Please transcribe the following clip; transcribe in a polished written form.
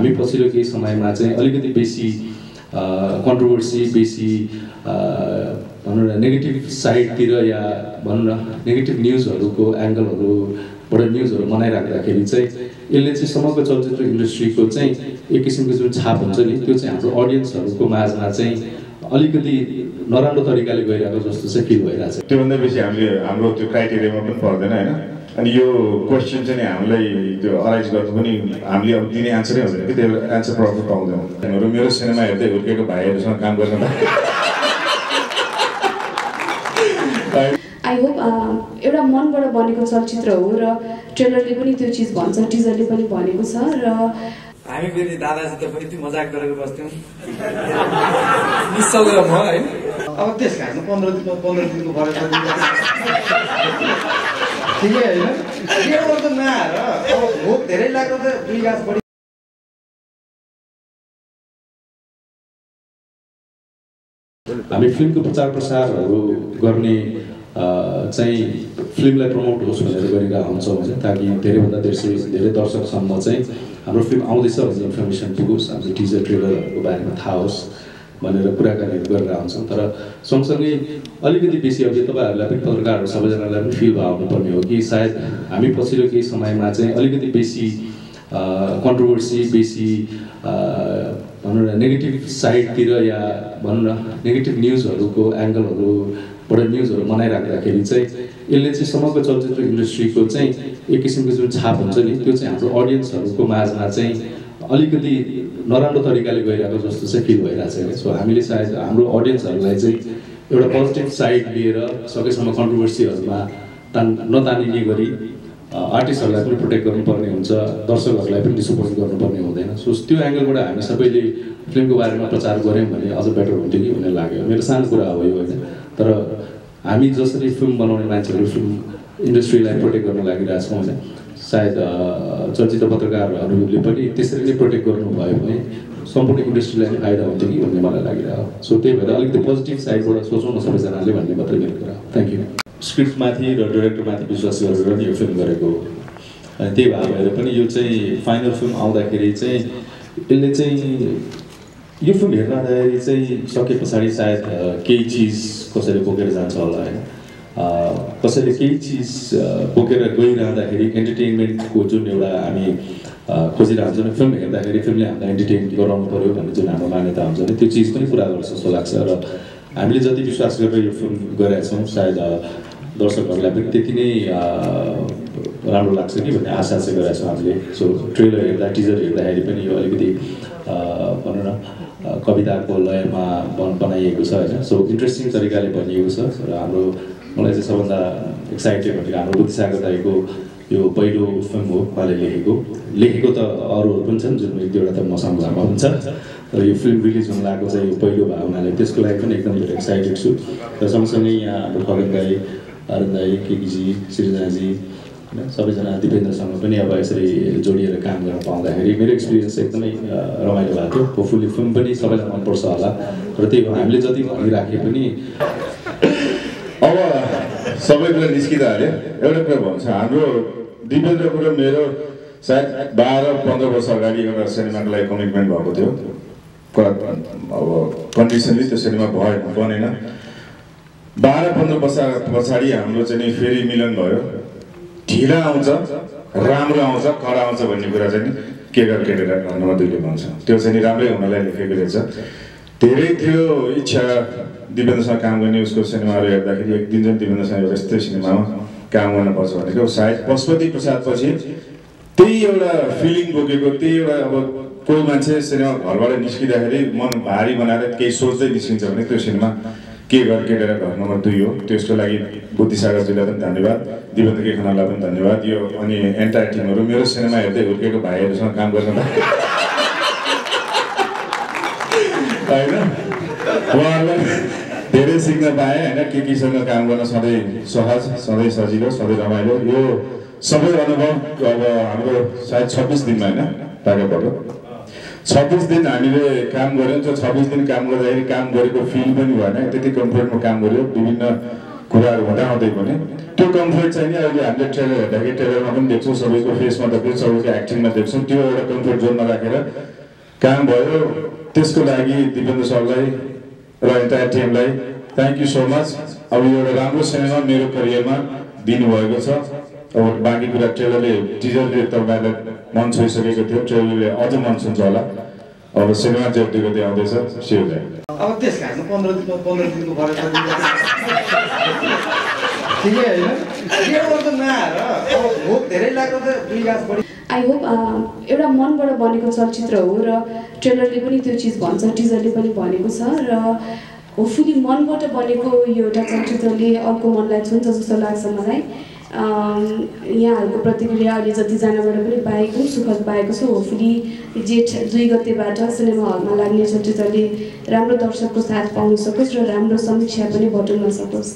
हामी पछिल्लो केही समयमा चाहिँ अलिकति बेसी कन्ट्रोभर्सी बेसी भनौँ न नेगेटिभ साइडतिर या भनौँ न नेगेटिभ न्युजहरूको एङ्गलहरूबाट न्युजहरू बनाइराख्दाखेरि चाहिँ यसले चाहिँ समग्र चलचित्र इन्डस्ट्रीको चाहिँ एक किसिमको जुन छाप हुन्छ नि त्यो चाहिँ हाम्रो अडियन्सहरूको माझमा चाहिँ अलिकति नराम्रो तरिकाले गइरहेको जस्तो चाहिँ फिल भइरहेको छ। त्योभन्दा बेसी हाम्रो त्यो क्राइटेरियामा पनि पर्दैन होइन। अनि यो क्वेसन चाहिँ हामीलाई त्यो अराइज गर्नु पनि हामीले अब दिने एन्सरै हुँदैन कि त्यो एन्सर प्रपर पाउँदैन। मेरो सिनेमा हेर्दै हुर्केको भाइहरूसँग काम गर्न आई होप एउटा मनबाट बनेको चलचित्र हो र ट्रेलरले पनि त्यो चिज भन्छ, टिजरले पनि भनेको छ र हामी फेरि दादासित पनि त्यो मजाक गरेर बस्थ्यौँ निश्चल र म होइन। अब त्यस कारण 15 दिनको फरक ठिकै होइन केवल त नआएर अब भोक धेरै लाग्दो त 2 गाँस बढी। हामी फिल्मको प्रचार प्रसारहरू गर्ने चाहिँ फिल्मलाई प्रमोट होस् भनेर गरिरहेको हुन्छौँ होइन, ताकि धेरैभन्दा धेरै दर्शकसम्म चाहिँ हाम्रो फिल्म आउँदैछ भन्ने इन्फर्मेसन पुगोस्, हाम्रो टिजर ट्रेलरहरूको बारेमा थाहा होस् भनेर कुराकानीहरू गरिरहेको हुन्छौँ। तर सँगसँगै अलिकति बेसी अब तपाईँहरूलाई पनि पत्रकारहरू सबैजनालाई पनि फिल हुनुपर्ने हो कि सायद हामी पछिल्लो केही समयमा चाहिँ अलिकति बेसी कन्ट्रोभर्सी बेसी भनौँ न नेगेटिभ साइडतिर या भनौँ न नेगेटिभ न्युजहरूको एङ्गलहरूबाट न्युजहरू बनाइराख्दाखेरि चाहिँ यसले चाहिँ समग्र चलचित्र इन्डस्ट्रीको चाहिँ एक किसिमको जुन छाप हुन्छ नि त्यो चाहिँ हाम्रो अडियन्सहरूको माझमा चाहिँ अलिकति नराम्रो तरिकाले गइरहेको जस्तो चाहिँ फिल भइरहेको छ क्या। सो हामीले सायद हाम्रो अडियन्सहरूलाई चाहिँ एउटा पोजिटिभ साइड लिएर सकेसम्म कन्ट्रोभर्सीहरूमा नतानिने गरी आर्टिस्टहरूलाई पनि प्रोटेक्ट गर्नुपर्ने हुन्छ, दर्शकहरूलाई पनि डिसपोइन्ट गर्नुपर्ने हुँदैन। सो त्यो एङ्गलबाट हामी सबैले फिल्मको बारेमा प्रचार गऱ्यौँ भने अझ बेटर हुन्थ्यो कि भन्ने लाग्यो। मेरो सानो कुरा हो यो होइन, तर हामी जसरी फिल्म बनाउने मान्छेहरू फिल्म इन्डस्ट्रीलाई प्रोटेक्ट गर्न लागिरहेछौँ होइन, सायद चलचित्र पत्रकारहरूले पनि त्यसरी नै प्रोटेक्ट गर्नुभयो भने सम्पूर्ण इन्डस्ट्रीलाई नै फाइदा हुन्थ्यो कि भन्ने मलाई लागिरहेको। सो त्यही भएर अलिकति पोजिटिभ साइडबाट सोचौँ न सबैजनाले भन्ने मात्रै मेरो कुरा हो। Thank you. स्क्रिप्टमाथि र डाइरेक्टरमाथि विश्वास गरेर नै यो फिल्म गरेको हो, अनि त्यही भएर पनि यो चाहिँ फाइनल फिल्म आउँदाखेरि चाहिँ यसले चाहिँ यो फिल्म हेर्न आउँदाखेरि चाहिँ सके पछाडि सायद केही चिज कसैले बोकेर जान्छ होला होइन, कसैले केही चिज बोकेर गइरहँदाखेरि एन्टरटेनमेन्टको जुन एउटा हामी खोजिरहेको हुन्छ नि, फिल्म हेर्दाखेरि फिल्मले हामीलाई एन्टरटेन गराउनु पऱ्यो भन्ने जुन हाम्रो मान्यता हुन्छ नि त्यो चिज पनि पुरा गर्छ जस्तो लाग्छ। र हामीले जति विश्वास गरेर यो फिल्म गरेका छौँ सायद दर्शकहरूलाई पनि त्यति नै राम्रो लाग्छ कि भन्ने आशा चाहिँ गरेका छौँ हामीले। सो ट्रेलर हेर्दा टिजर हेर्दाखेरि पनि यो अलिकति भनौँ न कविताको लयमा बनाइएको छ होइन। सो इन्ट्रेस्टिङ तरिकाले बनिएको छ र हाम्रो मलाई चाहिँ सबभन्दा एक्साइटेड भनेको हाम्रो बुद्धिसागर दाइको यो पहिलो फिल्म हो उहाँले लेखेको त अरूहरू पनि छन् जुन 1-2वटा त मसँग घरमा हुन्छ, र यो फिल्म रिलिज हुन लागेको चाहिँ यो पहिलो भयो हुनाले त्यसको लागि पनि एकदम धेरै एक्साइटेड छु। र सँगसँगै यहाँ हाम्रो खगन दाई, अरुण दाई, केकीजी, सृजनाजी होइन सबैजना दिपेन्द्रसँग पनि अब यसरी जोडिएर काम गर्न पाउँदाखेरि मेरो एक्सपिरियन्स एकदमै रमाइलो भएको थियो। होपफुल्ली फिल्म पनि सबैलाई मनपर्छ होला र त्यही भएर हामीले जति भनिराखे पनि अब सबै कुरा निस्किँदा हाल्यो। एउटा कुरा भन्छ, हाम्रो दिपेन्द्रको र मेरो सायद 12-15 वर्ष अगाडि एउटा सिनेमाको लागि कमिटमेन्ट भएको थियो। अब कन्डिसनली त्यो सिनेमा बनेन। 12-15 वर्ष पछाडि हाम्रो चाहिँ फेरि मिलन भयो। ढिला आउँछ, राम्रो आउँछ, कडा आउँछ भन्ने कुरा चाहिँ केगर केटेर नम्बर 2ले भन्छ। त्यो चाहिँ राम्रै हुनलाई लेखेको रहेछ। धेरै थियो इच्छा दिपेन्द्रसँग काम गर्ने, उसको सिनेमाहरू हेर्दाखेरि एक दिन चाहिँ दिपेन्द्रसँग एउटा यस्तै सिनेमामा काम गर्नुपर्छ भनेको। सायद पशुपति प्रसाद पछि त्यही एउटा फिलिङ बोकेको, त्यही एउटा अब कोही मान्छे सिनेमा घरबाट निस्किँदाखेरि मन भारी बनाएर केही सोच्दै निस्किन्छ भने त्यो सिनेमा के गर केटेर घर नम्बर 2 हो। त्यसको लागि बुद्धिसागरजीलाई पनि धन्यवाद, दिपेन्द्र के खनाललाई पनि धन्यवाद। यो अनि एन्टायर टिमहरू मेरो सिनेमा हेर्दै हुर्केको भाइहरूसँग काम गर्न होइन, उहाँहरूलाई धेरै सिक्न पाएँ होइन। केसँग काम गर्न सधैँ सहज, सधैँ सजिलो, सधैँ रमाइलो। यो सबै अनुभव अब हाम्रो सायद 26 दिनमा होइन पाएको पर्यो। 26 दिन हामीले काम गऱ्यौँ। त्यो 26 दिन काम गर्दाखेरि काम गरेको फिल पनि भएन, त्यति कम्फर्टमा काम गऱ्यो। विभिन्न कुराहरू हुँदाहुँदै पनि त्यो कम्फर्ट चाहिँ नि अहिले हामीले ट्रेलर हेर्दाखेरि ट्रेलरमा पनि देख्छौँ, सबैको फेसमा देख्छौँ, सबैको एक्टिङमा देख्छौँ। त्यो एउटा कम्फर्ट जोनमा राखेर काम भयो। त्यसको लागि दिपेन्द्र सरलाई र एन्टायर टिमलाई थ्याङ्क यू सो मच। अब यो एउटा राम्रो सिनेमा मेरो करियरमा दिनुभएको छ। अब बाँकी कुरा ट्रेलरले टिजरले तपाईँलाई मन छोइसकेको थियो, ट्रेलरले अझ मन छुन्छ होला। अब सिनेमा जेठको त्यो आउँदैछ, सिउलाई अब त्यस कारण 15 दिनको भरे ठिकै होइन के गर्दा नआएर अब भोक धेरै लाग्दो त 2 गास बढी। आई होप एउटा मनबाट बनेको चलचित्र हो र ट्रेलरले पनि त्यो चिज भन्छ, टिजरले पनि भनेको छ र होपफुली मनबाट बनेको यो एउटा चलचित्रले अर्को मनलाई छुन्छ जस्तो लाग्छ मलाई। यहाँहरूको प्रतिक्रिया अहिले जतिजनाबाट पनि पाएको सुखद पाएको छु। होपफुली जेठ 2 गतेबाट सिनेमा हलमा लाग्ने चलचित्रले राम्रो दर्शकको साथ पाउन सकोस् र राम्रो समीक्षा पनि बटुल्न सकोस्।